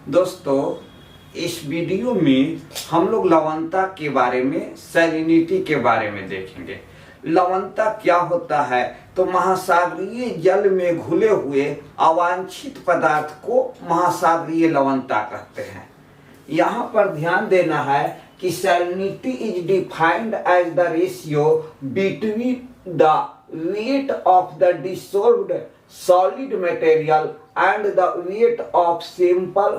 दोस्तों, इस वीडियो में हम लोग लवणता के बारे में, सैलिनिटी के बारे में देखेंगे। लवणता क्या होता है? तो महासागरीय जल में घुले हुए अवांछित पदार्थ को महासागरीय लवणता कहते हैं। यहाँ पर ध्यान देना है कि salinity is defined as the ratio between the weight of the dissolved solid material and the weight of simple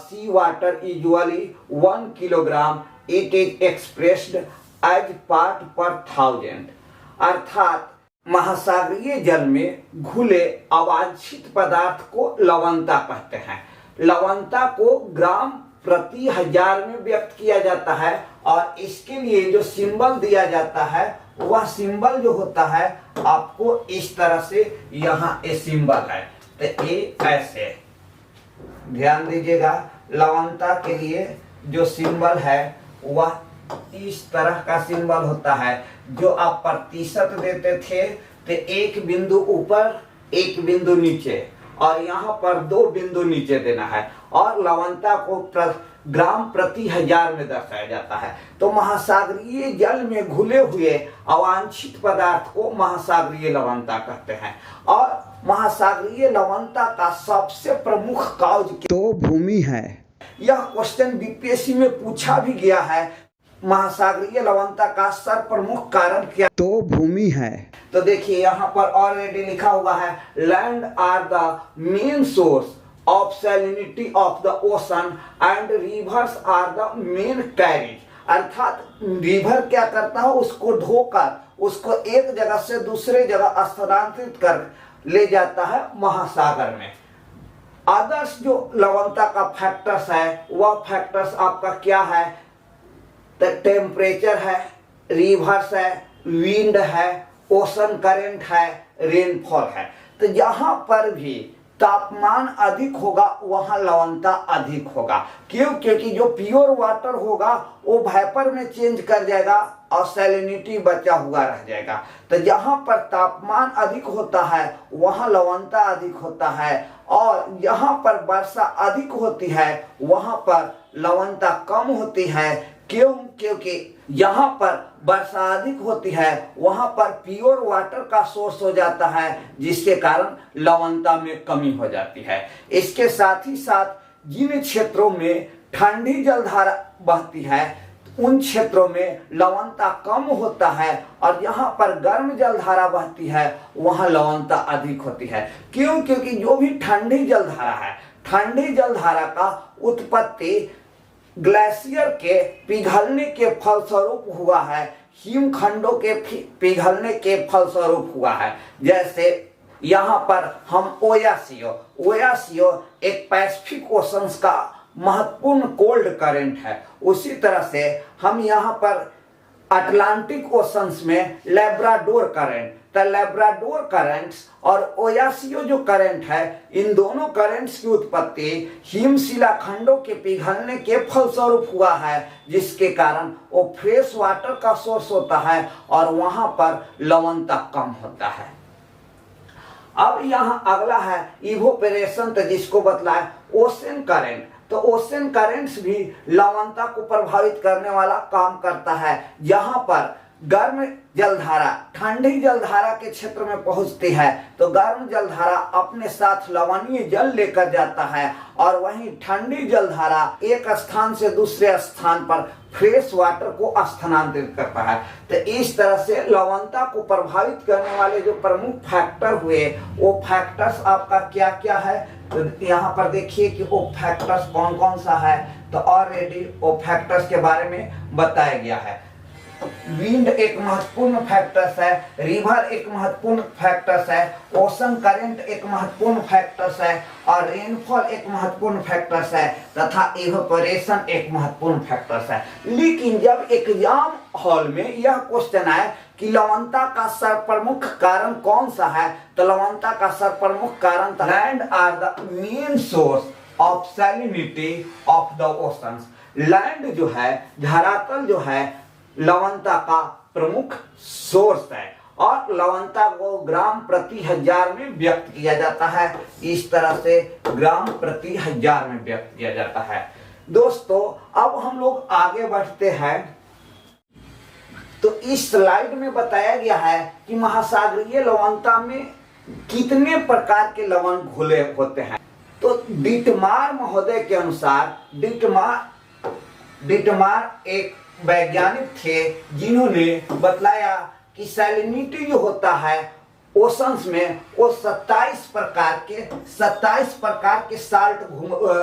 sea water, usually 1 kilogram. It is expressed as part per thousand. अर्थात महासागरीय जल में घुले अवांछित पदार्थ को लवणता कहते हैं। लवणता को ग्राम प्रति हजार में व्यक्त किया जाता है और इसके लिए जो सिंबल दिया जाता है वह सिंबल जो होता है आपको इस तरह से यहाँ ए सिंबल है, तो ए ऐसे ध्यान दीजिएगा। लवणता के लिए जो सिंबल है वह इस तरह का सिंबल होता है। जो आप प्रतिशत देते थे तो एक बिंदु ऊपर एक बिंदु नीचे और यहाँ पर 2 बिंदु नीचे देना है और लवणता को ग्राम प्रति हजार में दर्शाया जाता है। तो महासागरीय जल में घुले हुए अवांछित पदार्थ को महासागरीय लवणता कहते हैं। और महासागरीय लवणता का सबसे प्रमुख काज तो भूमि है। यह क्वेश्चन बीपीएससी में पूछा भी गया है। महासागरीय लवणता का सर्वप्रमुख कारण क्या? तो भूमि है। तो देखिए यहाँ पर ऑलरेडी लिखा हुआ है, land are the main source of salinity of the ocean and rivers are the main carriage। अर्थात रिवर क्या करता है, उसको ढोकर उसको एक जगह से दूसरे जगह स्थानांतरित कर ले जाता है महासागर में। आदर्श जो लवणता का फैक्टर्स है वह फैक्टर्स आपका क्या है? टेम्परेचर है, रिवर्स है, विंड है, ओशन करंट है, रेनफॉल है। तो जहां पर भी तापमान अधिक होगा वहां लवणता अधिक होगा। क्यों? क्योंकि जो प्योर वाटर होगा वो वेपर में चेंज कर जाएगा और सैलिनिटी बचा हुआ रह जाएगा। तो जहां पर तापमान अधिक होता है वहां लवणता अधिक होता है और जहां पर वर्षा अधिक होती है वहां पर लवणता कम होती है। क्यों? क्योंकि यहाँ पर वर्षा अधिक होती है वहां पर प्योर वाटर का सोर्स हो जाता है जिसके कारण लवणता में कमी हो जाती है। इसके साथ ही साथ जिन क्षेत्रों में ठंडी जलधारा बहती है उन क्षेत्रों में लवणता कम होता है और यहाँ पर गर्म जलधारा बहती है वहां लवणता अधिक होती है। क्यों? क्योंकि जो भी ठंडी जलधारा है, ठंडी जलधारा का उत्पत्ति ग्लेशियर के पिघलने के फलस्वरूप हुआ है, हिमखंडों के पिघलने के फलस्वरूप हुआ है। जैसे यहाँ पर हम ओयासियो एक पैसिफिक ओशंस का महत्वपूर्ण कोल्ड करंट है। उसी तरह से हम यहाँ पर अटलांटिक ओशंस में लेब्राडोर करंट, तो लेब्राडोर करंट्स और ओयासियो जो करंट है इन दोनों करंट्स की उत्पत्ति हिमशिला खंडों के पिघलने के फलस्वरूप हुआ है जिसके कारण वो फ्रेश वाटर का सोर्स होता है और वहां पर लवणता कम होता है। अब यहाँ अगला है इवोपरेशन, तो जिसको बतलाए ओशन करंट। तो ओशन करंट्स भी लवणता को प्रभावित करने वाला काम करता है। जहां पर गर्म जलधारा ठंडी जलधारा के क्षेत्र में पहुंचती है तो गर्म जलधारा अपने साथ लवणीय जल लेकर जाता है और वहीं ठंडी जलधारा एक स्थान से दूसरे स्थान पर फ्रेश वाटर को स्थानांतरित करता है। तो इस तरह से लवणता को प्रभावित करने वाले जो प्रमुख फैक्टर हुए वो फैक्टर्स आपका क्या क्या है? तो यहाँ पर देखिए कि वो फैक्टर्स कौन कौन सा है। तो ऑलरेडी वो फैक्टर्स के बारे में बताया गया है। विंड एक महत्वपूर्ण फैक्टर्स है, रिवर एक महत्वपूर्ण फैक्टर्स है, ओशन करंट एक महत्वपूर्ण फैक्टर्स है और रेनफॉल एक महत्वपूर्ण फैक्टर्स है तथा इवेपोरेशन एक महत्वपूर्ण फैक्टर्स है। लेकिन जब एग्जाम हॉल में यह क्वेश्चन आए कि लवणता का सर्वप्रमुख कारण कौन सा है, तो लवणता का सर्वप्रमुख कारण land are the main source of salinity of the oceans. Land जो है, धरातल जो है, लवणता का प्रमुख सोर्स है और लवणता को ग्राम प्रति हजार में व्यक्त किया जाता है। इस तरह से ग्राम प्रति हजार में व्यक्त किया जाता है। दोस्तों अब हम लोग आगे बढ़ते हैं। तो इस स्लाइड में बताया गया है कि महासागरीय लवणता में कितने प्रकार के लवण घुले होते हैं। तो डिटमार महोदय के अनुसार डिटमार एक वैज्ञानिक थे जिन्होंने बतलाया कि सैलिनिटी जो होता है ओशंस में वो 27 प्रकार के साल्ट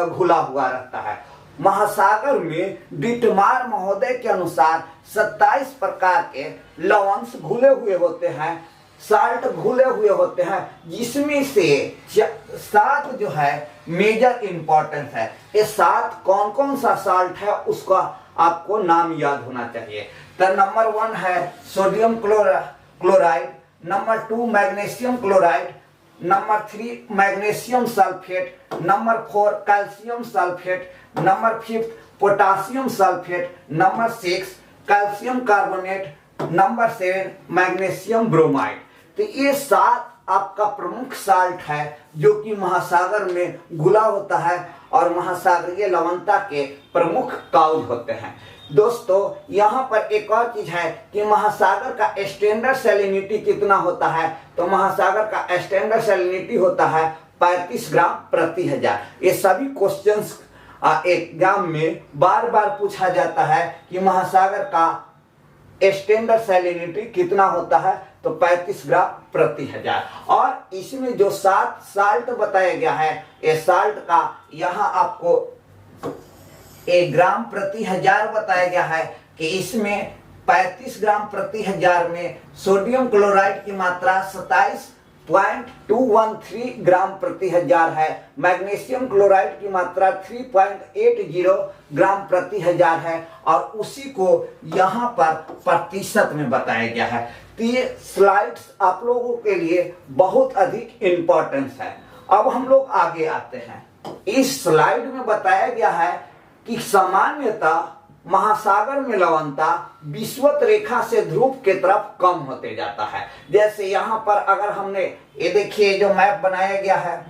घुला हुआ रहता है। महासागर में डिटमार महोदय के अनुसार 27 प्रकार के लवण घुले हुए होते हैं, साल्ट घुले हुए होते हैं, जिसमें से 7 जो है मेजर इंपॉर्टेंस है। ये 7 कौन कौन सा साल्ट है उसका आपको नाम याद होना चाहिए। तो नंबर 1 है sodium chloride, number 2 magnesium chloride, number 3 magnesium sulphate, number 4 calcium sulphate, number 5 potassium sulphate, number 6 calcium carbonate, number 7 magnesium bromide. तो ये 7 आपका प्रमुख साल्ट है जो कि महासागर में घुला होता है और महासागरीय लवणता के प्रमुख काउज होते हैं। दोस्तों यहाँ पर एक और चीज है कि महासागर का स्टैंडर्ड सैलिनिटी कितना होता है। तो महासागर का स्टैंडर्ड सैलिनिटी होता है 35 ग्राम प्रति हजार। ये सभी क्वेश्चंस एग्जाम में बार बार पूछा जाता है कि महासागर का स्टैंडर्ड सैलिनिटी कितना होता है। तो 35 ग्राम प्रति हजार। और इसमें जो 7 साल्ट बताया गया है, ये साल्ट का यहाँ आपको 1 ग्राम प्रति हजार बताया गया है कि इसमें 35 ग्राम प्रति हजार में सोडियम क्लोराइड की मात्रा 27.213 ग्राम प्रति हजार है, मैग्नीशियम क्लोराइड की मात्रा 3.80 ग्राम प्रति हजार है और उसी को यहाँ पर प्रतिशत में बताया गया है। तो ये स्लाइड्स आप लोगों के लिए बहुत अधिक इंपॉर्टेंस है। अब हम लोग आगे आते हैं। इस स्लाइड में बताया गया है कि सामान्यतः महासागर में लवणता विषुवत रेखा से ध्रुव के तरफ कम होते जाता है। जैसे यहाँ पर अगर हमने ये देखिए जो मैप बनाया गया है,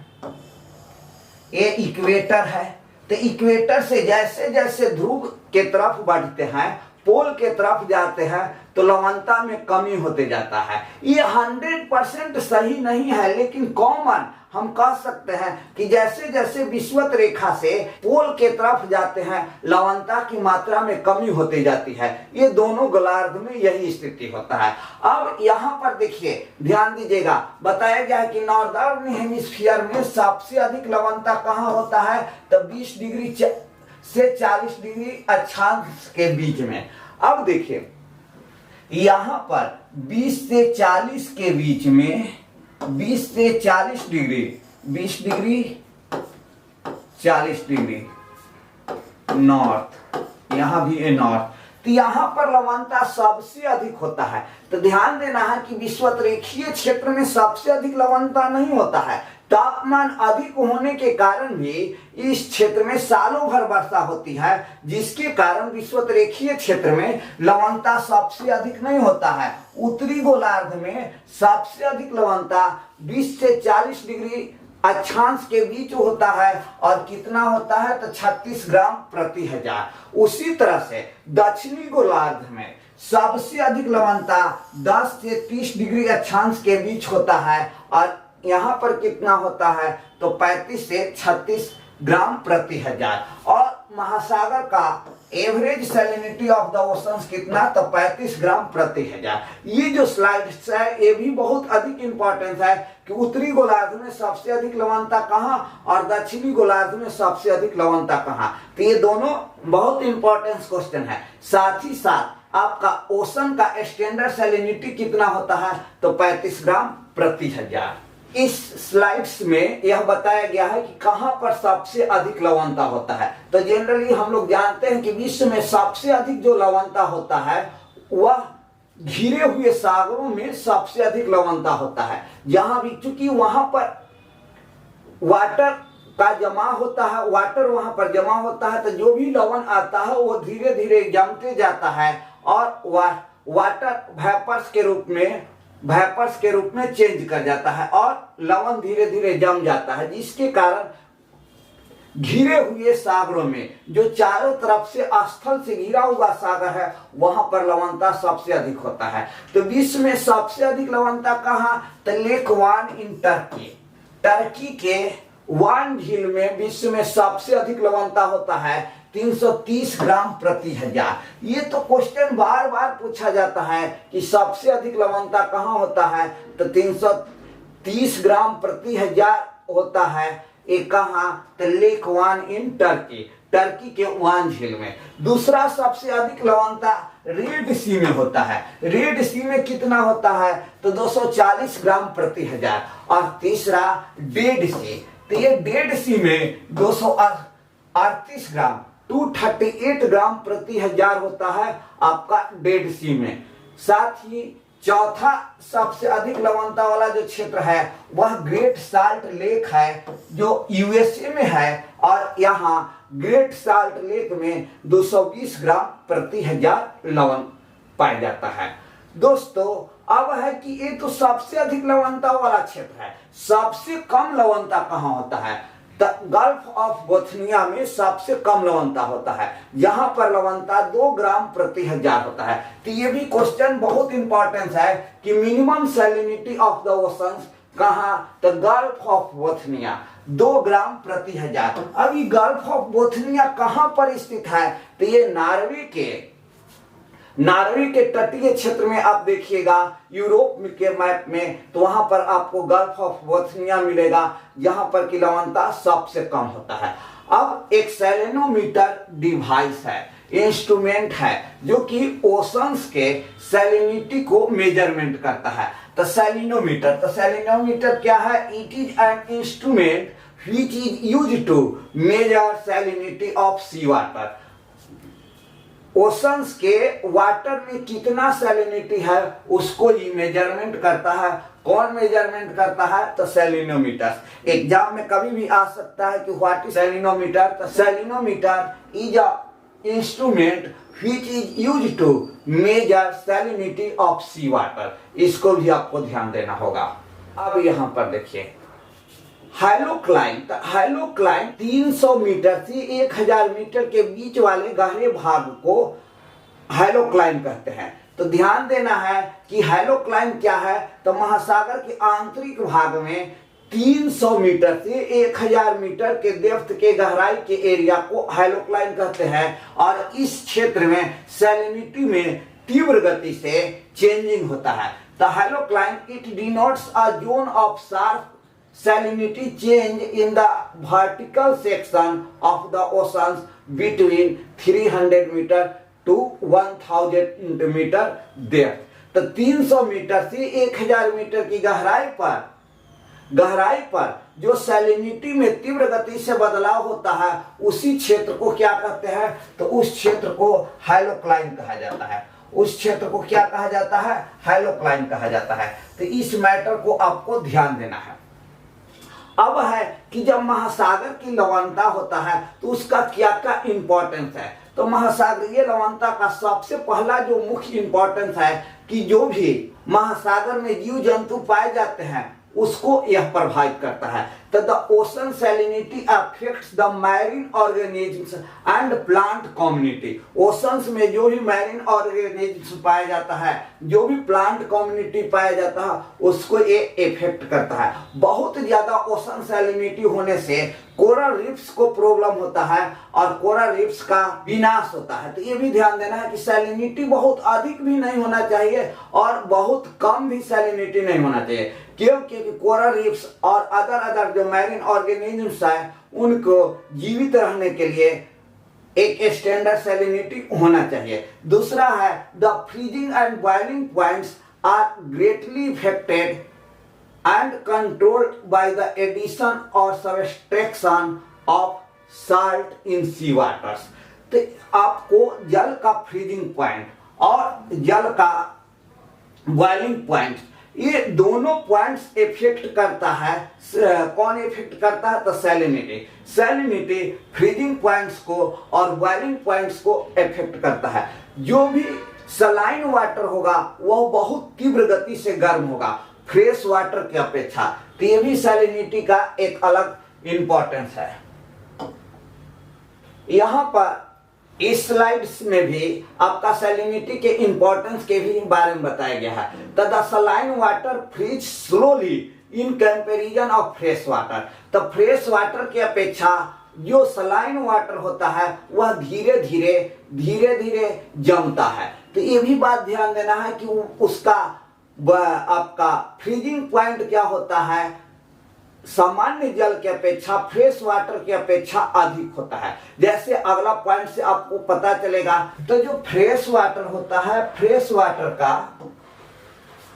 ये इक्वेटर है। तो इक्वेटर से जैसे जैसे ध्रुव के तरफ बढ़ते हैं, पोल के तरफ जाते हैं, तो लवणता में कमी होते जाता है। ये 100% सही नहीं है, लेकिन कॉमन हम कह सकते हैं कि जैसे जैसे विषुवत रेखा से पोल के तरफ जाते हैं, लवणता की मात्रा में कमी होती जाती है। ये दोनों गोलार्ध में यही स्थिति होता है। अब यहाँ पर देखिए, ध्यान दीजिएगा, बताया गया है कि नॉर्दर्न हेमिस्फीयर में सबसे अधिक लवणता कहाँ होता है। तो 20 डिग्री से 40 डिग्री अक्षांश के बीच में। अब देखिए यहाँ पर 20 से 40 के बीच में, 20 से 40 डिग्री, 20 डिग्री 40 डिग्री नॉर्थ, यहाँ भी है नॉर्थ। तो यहाँ पर लवणता सबसे अधिक होता है। तो ध्यान देना है कि विषुवत रेखीय क्षेत्र में सबसे अधिक लवणता नहीं होता है। तापमान अधिक होने के कारण भी इस क्षेत्र में सालों भर वर्षा होती है, जिसके कारण विषुवत रेखीय क्षेत्र में लवणता सबसे अधिक नहीं होता है। उत्तरी गोलार्ध में सबसे अधिक लवणता 20 से 40 डिग्री अक्षांश के बीच होता है और कितना होता है। तो 36 ग्राम प्रति हजार। उसी तरह से दक्षिणी गोलार्ध में सबसे अधिक लवणता 10 से 30 डिग्री अक्षांश के बीच होता है और यहाँ पर कितना होता है। तो 35 से 36 ग्राम प्रति हजार। और महासागर का average salinity of the oceans कितना। तो 35 ग्राम प्रति हजार। ये जो स्लाइड्स है ये भी बहुत अधिक इंपॉर्टेंट है कि उत्तरी गोलार्ध में सबसे अधिक लवणता कहाँ और दक्षिणी गोलार्ध में सबसे अधिक लवणता कहाँ। तो ये दोनों बहुत इंपॉर्टेंट क्वेश्चन है। साथ ही साथ आपका ओशन का स्टैंडर्ड सैलिनिटी कितना होता है। तो 35 ग्राम प्रति हजार। इस स्लाइड्स में यह बताया गया है कि कहां पर सबसे अधिक लवणता होता है। तो जनरली हम लोग जानते हैं कि विश्व में सबसे अधिक जो लवणता होता है वह घिरे हुए सागरों में सबसे अधिक लवणता होता है, जहां भी चूंकि वहां पर वाटर का जमा होता है, वाटर वहां पर जमा होता है, तो जो भी लवण आता है वो धीरे धीरे जमते जाता है और वाटर वेपर्स के रूप में वेपर्स के रूप में चेंज कर जाता है और लवण धीरे धीरे जम जाता है, जिसके कारण घिरे हुए सागरों में, जो चारों तरफ से स्थल से घिरा हुआ सागर है, वहां पर लवणता सबसे अधिक होता है। तो विश्व में सबसे अधिक लवणता कहाँ? तो lake one in Turkey, Turkey के वान झील में विश्व में सबसे अधिक लवणता होता है 330 ग्राम प्रति हजार। ये तो क्वेश्चन बार बार पूछा जाता है कि सबसे अधिक लवणता कहाँ होता है, तो 330 ग्राम प्रति हजार होता है। एक कहाँ? तो lake one in Turkey, Turkey के वान झील में। दूसरा सबसे अधिक लवणता रेड सी में होता है। रेड सी में कितना होता है? तो 240 ग्राम प्रति हजार। और तीसरा डेड सी, तो ये डेड सी में 238 ग्राम 238 ग्राम प्रति हजार होता है आपका डेड सी में। साथ ही चौथा सबसे अधिक लवणता वाला जो क्षेत्र है वह ग्रेट साल्ट लेक है, जो यूएसए में है, और यहाँ ग्रेट साल्ट लेक में 220 ग्राम प्रति हजार लवण पाया जाता है। दोस्तों अब है कि ये तो सबसे अधिक लवणता वाला क्षेत्र है। सबसे कम लवणता कहाँ होता है? गल्फ ऑफ बोथनिया में सबसे कम लवणता होता है, यहाँ पर लवणता 2 ग्राम प्रति हजार होता है। तो ये भी क्वेश्चन बहुत इंपॉर्टेंट है कि minimum salinity of the oceans कहाँ? तो गल्फ ऑफ बोथनिया 2 ग्राम प्रति हजार। अब ये गल्फ ऑफ बोथनिया कहाँ पर स्थित है? तो ये नार्वे के तटीय क्षेत्र में आप देखिएगा यूरोप के मैप में, तो वहां पर आपको गल्फ ऑफ बोथनिया मिलेगा, जहां पर की लवणता सबसे कम होता है। अब एक सैलिनोमीटर डिवाइस है, इंस्ट्रूमेंट है, जो कि ओशंस के सैलिनिटी को मेजरमेंट करता है। तो सैलिनोमीटर क्या है? It is an instrument which is used to measure salinity of sea water. Oceans के वाटर में कितना सैलिनिटी है उसको ये मेजरमेंट करता है। कौन मेजरमेंट करता है? तो सैलिनोमीटर। एग्जाम में कभी भी आ सकता है कि व्हाट इज सैलिनोमीटर? तो salinometer is a instrument which is used to measure salinity of sea water. इसको भी आपको ध्यान देना होगा। अब यहाँ पर देखिए हाइलोक्लाइन। हाइलोक्लाइन 300 मीटर से 1000 मीटर के बीच वाले गहरे भाग को हाइलोक्लाइन कहते हैं। तो ध्यान देना है कि हाइलोक्लाइन क्या है? तो महासागर के आंतरिक भाग में 300 मीटर से 1000 मीटर के डेप्थ के गहराई के एरिया को हाइलोक्लाइन कहते हैं। और इस क्षेत्र में सैलिनिटी में तीव्र गति से चेंजिंग होता है। तो halocline it denotes a zone of sharp salinity change in the vertical section of the oceans between 300 meter to 1000 meter depth। तो 300 मीटर से 1000 मीटर की गहराई पर जो सैलिनिटी में तीव्र गति से बदलाव होता है उसी क्षेत्र को क्या कहते हैं? तो उस क्षेत्र को हाइलोक्लाइन कहा जाता है। उस क्षेत्र को क्या कहा जाता है? हाइलोक्लाइन कहा जाता है। तो इस मैटर को आपको ध्यान देना है। अब है कि जब महासागर की लवणता होता है तो उसका क्या क्या इंपॉर्टेंस है? तो महासागरीय लवणता का सबसे पहला जो मुख्य इंपॉर्टेंस है कि जो भी महासागर में जीव जंतु पाए जाते हैं उसको यह प्रभावित करता है। तो the ocean salinity affects the marine organisms and plant community. Oceans में जो भी मैरीन ऑर्गेनिजम्स पाया जाता है, जो भी प्लांट कम्युनिटी पाया जाता है, उसको ये इफेक्ट करता है। बहुत ज्यादा ओशन सैलिनिटी होने से कोरल रीफ्स को प्रॉब्लम होता है और कोरल रीफ्स का विनाश होता है। तो ये भी ध्यान देना है कि सैलिनिटी बहुत अधिक भी नहीं होना चाहिए और बहुत कम भी सैलिनिटी नहीं होना चाहिए, क्योंकि कोरल रीफ्स और अदर जो मैरीन ऑर्गेनिजम्स है उनको जीवित रहने के लिए एक स्टैंडर्ड सैलिनिटी होना चाहिए। दूसरा है the freezing and boiling points are greatly affected and controlled by the addition or subtraction of salt in sea waters। तो आपको जल का फ्रीजिंग पॉइंट और जल का बॉइलिंग पॉइंट, ये दोनों पॉइंट्स इफेक्ट करता है। कौन इफेक्ट करता है? तो सैलिनिटी फ्रीजिंग पॉइंट्स को और बॉइलिंग पॉइंट्स को इफेक्ट करता है। जो भी सलाइन वाटर होगा वह बहुत तीव्र गति से गर्म होगा फ्रेश वाटर की अपेक्षा। तो ये भी सैलिनिटी का एक अलग इंपॉर्टेंस है। यहां पर इस स्लाइड्स में भी आपका सैलिनिटी के इंपॉर्टेंस के भी बारे में बताया गया है। तथा saline water freeze slowly in comparison of fresh water. तो फ्रेश वाटर की अपेक्षा जो सलाइन वाटर होता है वह धीरे धीरे जमता है। तो ये भी बात ध्यान देना है कि उसका आपका फ्रीजिंग पॉइंट क्या होता है, सामान्य जल की अपेक्षा फ्रेश वाटर की अपेक्षा अधिक होता है। जैसे अगला पॉइंट से आपको पता चलेगा। तो जो फ्रेश वाटर होता है, फ्रेश वाटर का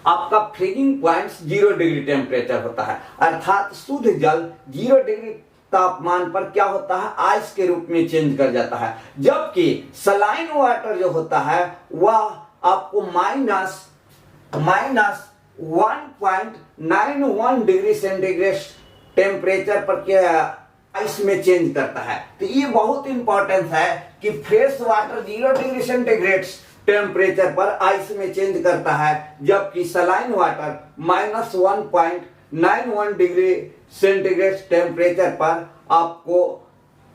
आपका फ्रीजिंग पॉइंट 0 डिग्री टेम्परेचर होता है, अर्थात शुद्ध जल 0 डिग्री तापमान पर क्या होता है, आइस के रूप में चेंज कर जाता है। जबकि सलाइन वाटर जो होता है वह आपको माइनस 1.91 डिग्री सेंटीग्रेड टेम्परेचर पर आइस में चेंज करता है। तो ये बहुत इंपॉर्टेंट है कि fresh water 0 degree centigrade temperature पर आइस में चेंज करता है, जबकि saline water -1.91 degree centigrade temperature पर आपको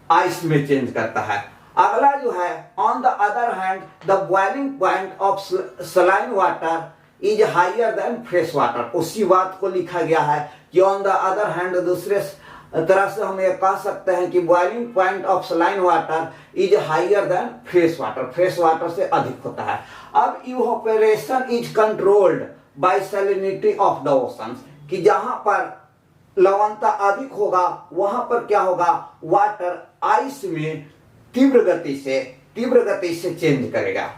आइस में चेंज करता है। अगला जो है, on the other hand the boiling point of saline water is higher than fresh water. उसी बात को लिखा गया है कि ऑन द अदर हैंड, दूसरे तरह से हम ये कह सकते हैं कि boiling point of saline water is higher than fresh water, fresh water से अधिक होता है। अब evaporation is controlled by salinity of the oceans, कि जहां पर लवणता अधिक होगा वहां पर क्या होगा, वाटर आइस में तीव्र गति से चेंज करेगा।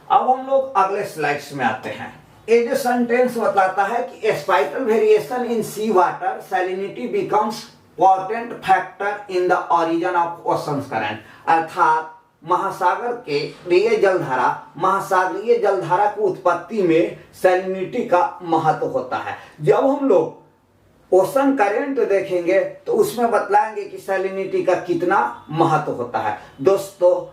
अब हम लोग अगले स्लाइड्स में आते हैं। ये जो सेंटेंस बताता है कि spatial variation in sea water salinity becomes important factor in the origin of ocean current, अर्थात महासागर के लिए जलधारा, महासागरीय जलधारा की उत्पत्ति में सैलिनिटी का महत्व होता है। जब हम लोग ओशन करंट देखेंगे तो उसमें बतलाएंगे कि सैलिनिटी का कितना महत्व होता है। दोस्तों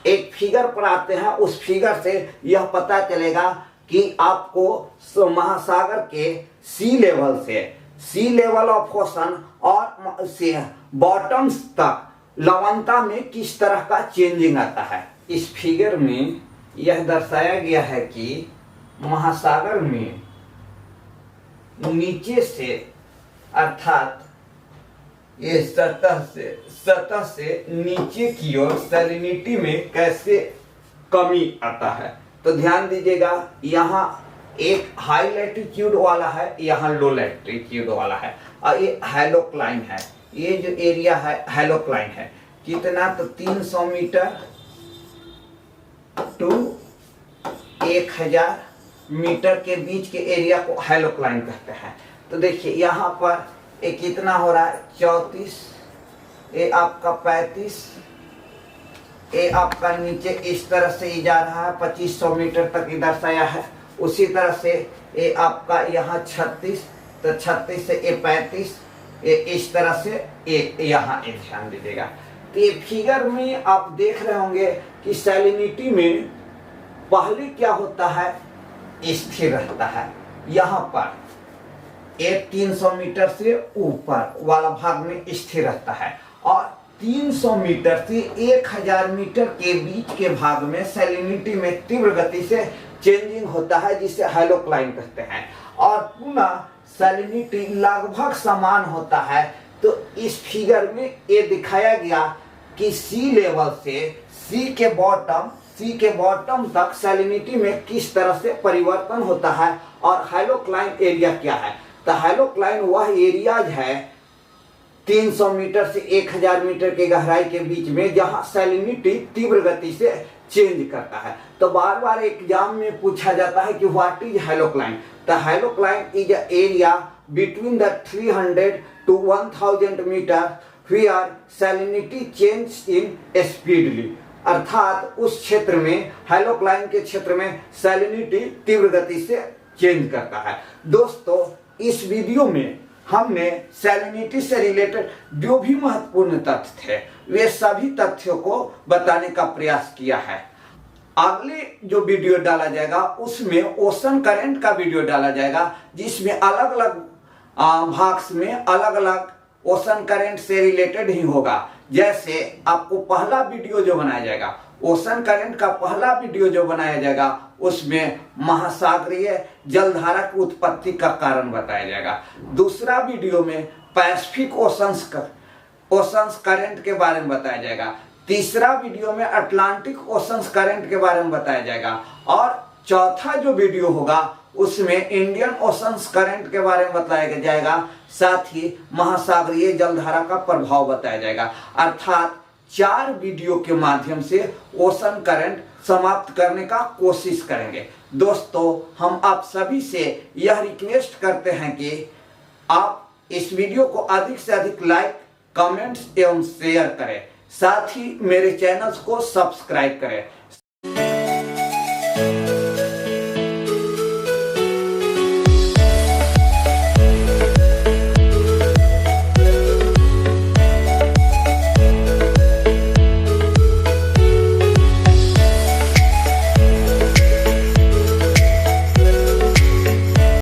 एक फिगर पर आते हैं, उस फिगर से यह पता चलेगा कि आपको महासागर के सी लेवल ऑफ ओशन और बॉटम्स तक लवणता में किस तरह का चेंजिंग आता है। इस फिगर में यह दर्शाया गया है कि महासागर में नीचे से, अर्थात ये सतह से नीचे की ओर सैलिनिटी में कैसे कमी आता है। तो ध्यान दीजिएगा, यहाँ एक हाई लैटिट्यूड वाला है, यहाँ लो लैटिट्यूड वाला है, और ये हैलोक्लाइन है। ये जो एरिया है हैलोक्लाइन है, कितना, तो 300 मीटर टू 1000 मीटर के बीच के एरिया को हैलोक्लाइन कहते हैं। तो देखिए यहाँ पर ये कितना हो रहा है, 34, ये आपका 35, ये आपका नीचे इस तरह से ही जा रहा है, 2500 मीटर तक इधर से आया है। उसी तरह से ये आपका यहाँ 36, तो 36 से ये 35, ये इस तरह से ये यहाँ एक ध्यान दीजिएगा। तो ये फिगर में आप देख रहे होंगे कि सैलिनिटी में पहले क्या होता है, स्थिर रहता है। यहाँ पर 300 मीटर से ऊपर वाला भाग में स्थिर रहता है, और 300 मीटर से 1000 मीटर के बीच के भाग में सैलिनिटी में तीव्र गति से चेंजिंग होता है, जिसे हैलोक्लाइन कहते हैं। और पुनः सैलिनिटी लगभग समान होता है। तो इस फिगर में ये दिखाया गया कि सी लेवल से सी के बॉटम तक सैलिनिटी में किस तरह से परिवर्तन होता है, और हैलोक्लाइन एरिया क्या है। तो हैलोक्लाइन वह एरियाज है 300 मीटर से 1000 मीटर के गहराई के बीच में, जहां सैलिनिटी तीव्र गति से चेंज करता है। तो बार बार एग्जाम में पूछा जाता है कि व्हाट इज हैलोक्लाइन। तो halocline is area between the 300 to 1000 metre where salinity change in speedly, अर्थात उस क्षेत्र में, हैलोक्लाइन के क्षेत्र में सैलिनिटी तीव्र गति से चेंज करता है। दोस्तों इस वीडियो में हमने सैलिनिटी से रिलेटेड जो भी महत्वपूर्ण तथ्य थे वे सभी तथ्यों को बताने का प्रयास किया है। अगले जो वीडियो डाला जाएगा उसमें ओशन करंट का वीडियो डाला जाएगा, जिसमें अलग अलग भाग में अलग अलग ओशन करंट से रिलेटेड ही होगा। जैसे आपको पहला वीडियो जो बनाया जाएगा, ओशन करंट का पहला वीडियो जो बनाया जाएगा उसमें महासागरीय जलधारा की उत्पत्ति का कारण बताया जाएगा। दूसरा वीडियो में पैसिफिक ओशंस करंट के बारे में बताया जाएगा। तीसरा वीडियो में अटलांटिक ओशंस करंट के बारे में बताया जाएगा। और चौथा जो वीडियो होगा उसमें इंडियन ओशंस करंट के बारे में बताया जाएगा, साथ ही महासागरीय जलधारा का प्रभाव बताया जाएगा। अर्थात 4 वीडियो के माध्यम से ओशन करंट समाप्त करने का कोशिश करेंगे। दोस्तों, हम आप सभी से यह रिक्वेस्ट करते हैं कि आप इस वीडियो को अधिक से अधिक लाइक, कमेंट्स एवं शेयर करें, साथ ही मेरे चैनल्स को सब्सक्राइब करें।